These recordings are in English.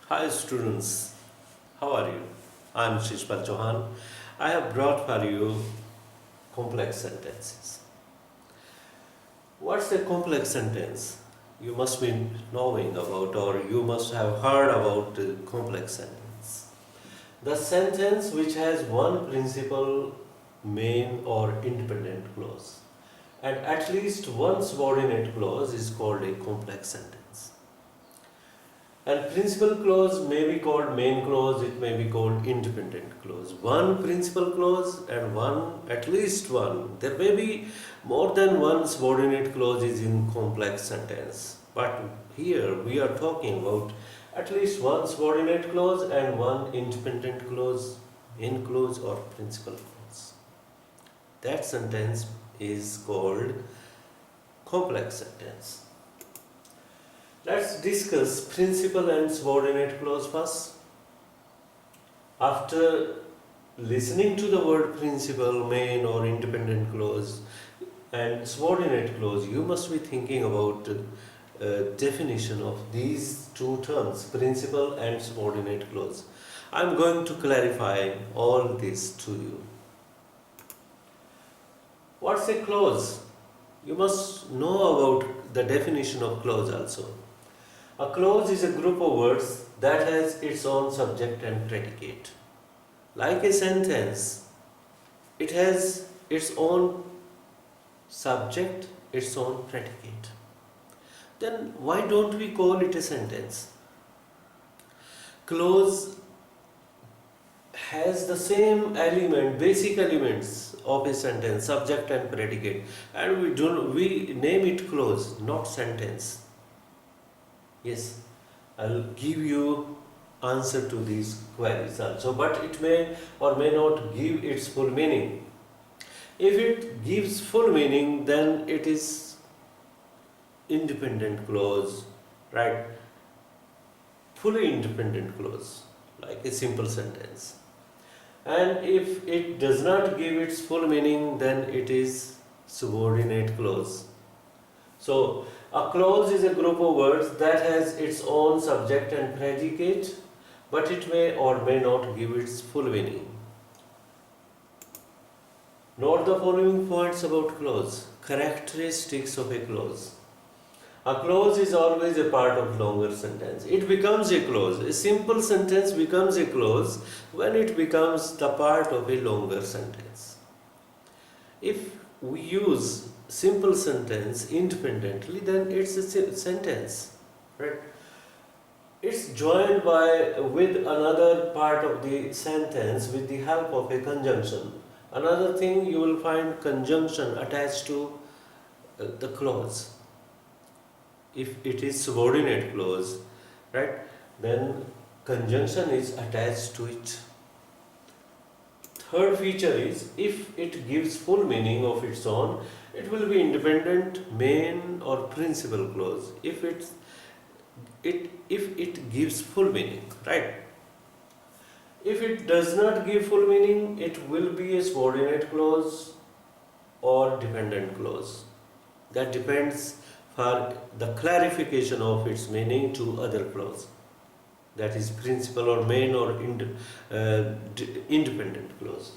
Hi students, how are you? I am Shish Chauhan. I have brought for you complex sentences. What's a complex sentence? You must be knowing about or you must have heard about the complex sentence. The sentence which has one principal, main or independent clause and at least one subordinate clause is called a complex sentence. And principal clause may be called main clause, it may be called independent clause. One principal clause and one, at least one. There may be more than one subordinate clause is in complex sentence. But here we are talking about at least one subordinate clause and one independent clause, main clause or principal clause. That sentence is called complex sentence. Let's discuss principal and subordinate clause first. After listening to the word principal, main or independent clause and subordinate clause, you must be thinking about definition of these two terms, principal and subordinate clause. I am going to clarify all this to you. What's a clause? You must know about the definition of clause also. A clause is a group of words that has its own subject and predicate. Like a sentence, it has its own subject, its own predicate. Then why don't we call it a sentence? Clause has the same element, basic elements of a sentence, subject and predicate, and we name it clause, not sentence. Yes, I'll give you answer to these queries also, but it may or may not give its full meaning. If it gives full meaning, then it is independent clause, right? Fully independent clause, like a simple sentence. And if it does not give its full meaning, then it is subordinate clause. So, a clause is a group of words that has its own subject and predicate, but it may or may not give its full meaning. Note the following points about clause. Characteristics of a clause. A clause is always a part of longer sentence. It becomes a clause. A simple sentence becomes a clause when it becomes the part of a longer sentence. If we use simple sentence independently, then it's a sentence, right? It's joined with another part of the sentence with the help of a conjunction. Another thing, you will find conjunction attached to the clause. If it is subordinate clause, right, then conjunction is attached to it. Third feature is, if it gives full meaning of its own, it will be independent, main or principal clause. If it gives full meaning, right? If it does not give full meaning, it will be a subordinate clause or dependent clause. That depends for the clarification of its meaning to other clause. That is principal or main or independent clause.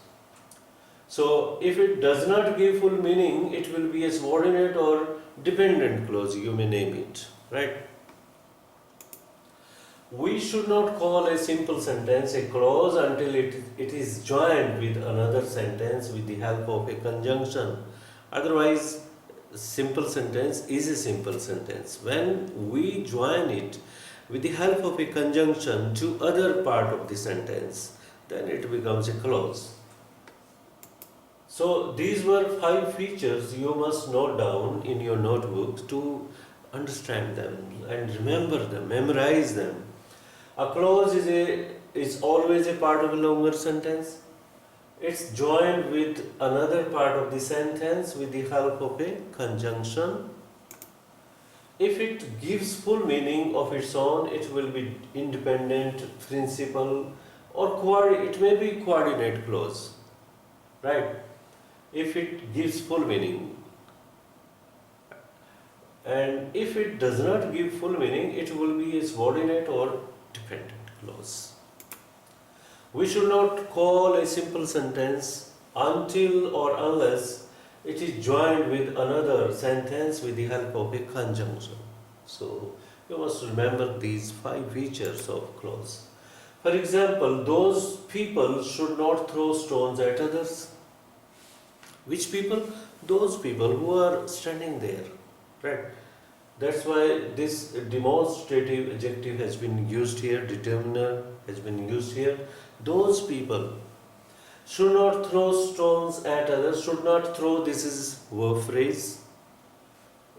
So, if it does not give full meaning, it will be a subordinate or dependent clause, you may name it, right? We should not call a simple sentence a clause until it is joined with another sentence with the help of a conjunction. Otherwise, simple sentence is a simple sentence. When we join it with the help of a conjunction to other part of the sentence, then it becomes a clause. So these were 5 features you must note down in your notebook to understand them and remember them, memorize them. A clause is always a part of a longer sentence. It's joined with another part of the sentence with the help of a conjunction. If it gives full meaning of its own, it will be independent, principal, or it may be coordinate clause, right? If it gives full meaning. And if it does not give full meaning, it will be a subordinate or dependent clause. We should not call a simple sentence until or unless it is joined with another sentence with the help of a conjunction. So you must remember these 5 features of clause. For example, those people should not throw stones at others. Which people? Those people who are standing there, right? That's why this demonstrative adjective has been used here, determiner has been used here. Those people should not throw stones at others. Should not throw, this is verb phrase.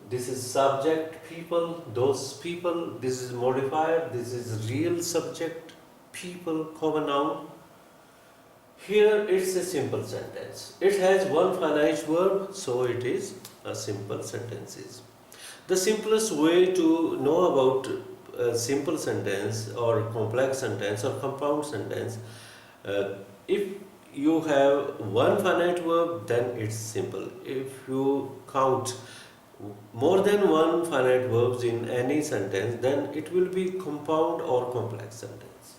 This is subject, people, those people. This is modifier, this is real subject, people, common noun. Here it's a simple sentence. It has one finite verb, so it is a simple sentence. The simplest way to know about a simple sentence or complex sentence or compound sentence, if you have one finite verb, then it's simple. If you count more than one finite verbs in any sentence, then it will be compound or complex sentence.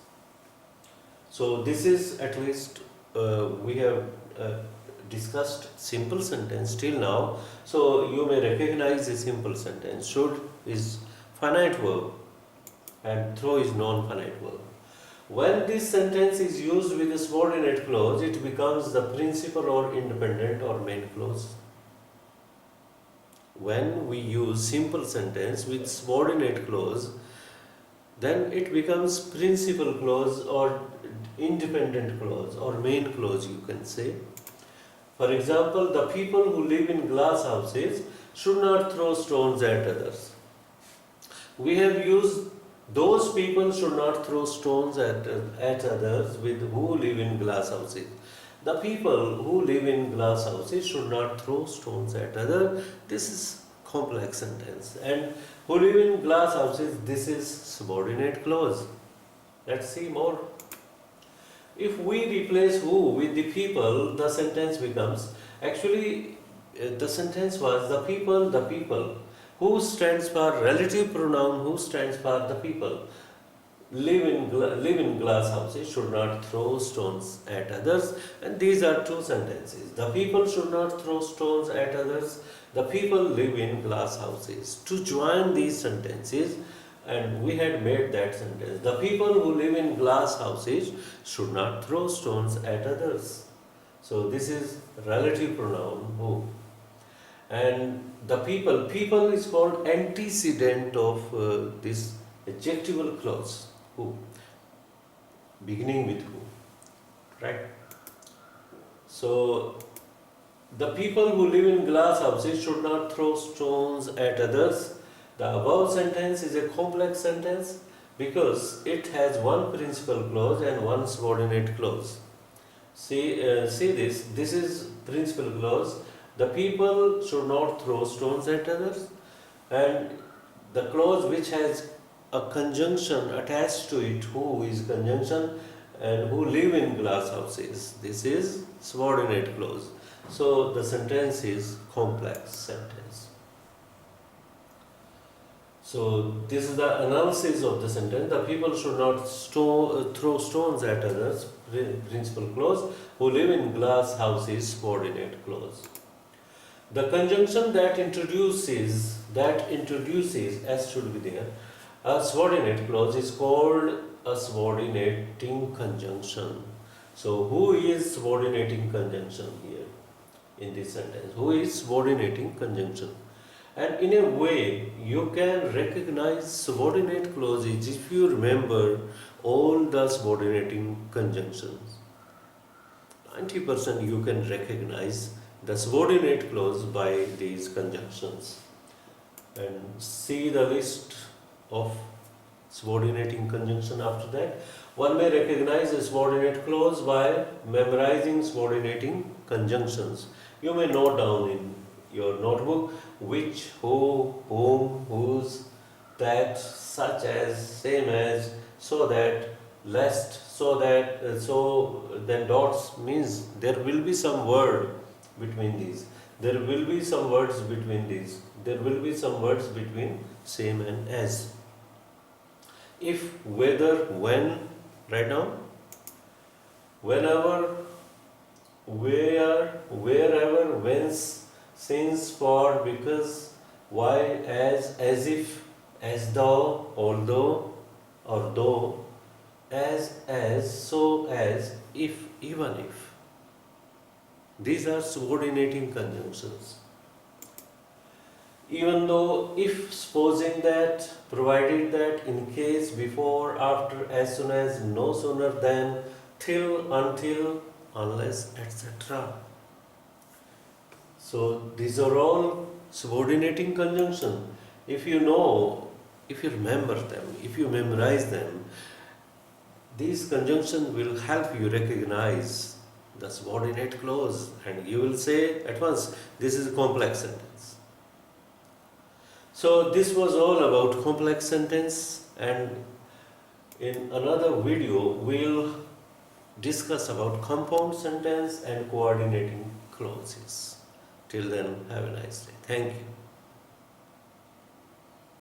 So this is at least we have discussed simple sentence till now. So you may recognize a simple sentence. Should is finite verb and throw is non-finite verb. When this sentence is used with a subordinate clause, it becomes the principal or independent or main clause. When we use simple sentence with subordinate clause, then it becomes principal clause or independent clause or main clause, you can say. For example, the people who live in glass houses should not throw stones at others. We have used those people should not throw stones at others with who live in glass houses. The people who live in glass houses should not throw stones at others. This is complex sentence. And who live in glass houses, this is subordinate clause. Let's see more. If we replace who with the people, the sentence becomes, actually the sentence was the people. Who stands for relative pronoun, who stands for the people. Live in glass houses should not throw stones at others, and these are 2 sentences. The people should not throw stones at others. The people live in glass houses. To join these sentences, and we had made that sentence. The people who live in glass houses should not throw stones at others. So this is relative pronoun who. And the people is called antecedent of this adjectival clause who, beginning with who, right? So the people who live in glass houses should not throw stones at others. The above sentence is a complex sentence because it has one principal clause and one subordinate clause. See this. This is principal clause. The people should not throw stones at others, and the clause which has a conjunction attached to it, who is conjunction, and who live in glass houses. This is subordinate clause. So the sentence is complex sentence. So this is the analysis of the sentence. The people should not throw stones at others, principal clause. Who live in glass houses, subordinate clause. The conjunction that introduces, as should be there, a subordinate clause is called a subordinating conjunction. So who is subordinating conjunction here in this sentence? Who is subordinating conjunction? And in a way, you can recognize subordinate clauses if you remember all the subordinating conjunctions. 90% you can recognize the subordinate clause by these conjunctions. And see the list of subordinating conjunction after that. One may recognize a subordinate clause by memorizing subordinating conjunctions. You may note down in your notebook which, who, whom, whose, that, such as, same as, so that, lest, so that, so then dots means there will be some word between these. There will be some words between these. There will be some words between same and as. If, whether, when, Right now, whenever, where, wherever, whence, since, for, because, why, as if, as though, although, or though, as, so as, if, even if. These are subordinating conjunctions. Even though, if, supposing that, provided that, in case, before, after, as soon as, no sooner than, till, until, unless, etc. So these are all subordinating conjunction. If you know, if you remember them, if you memorize them, these conjunctions will help you recognize the subordinate clause, and you will say at once, this is a complex sentence. So this was all about complex sentence, and in another video we'll discuss about compound sentence and coordinating clauses. Till then, have a nice day. Thank you.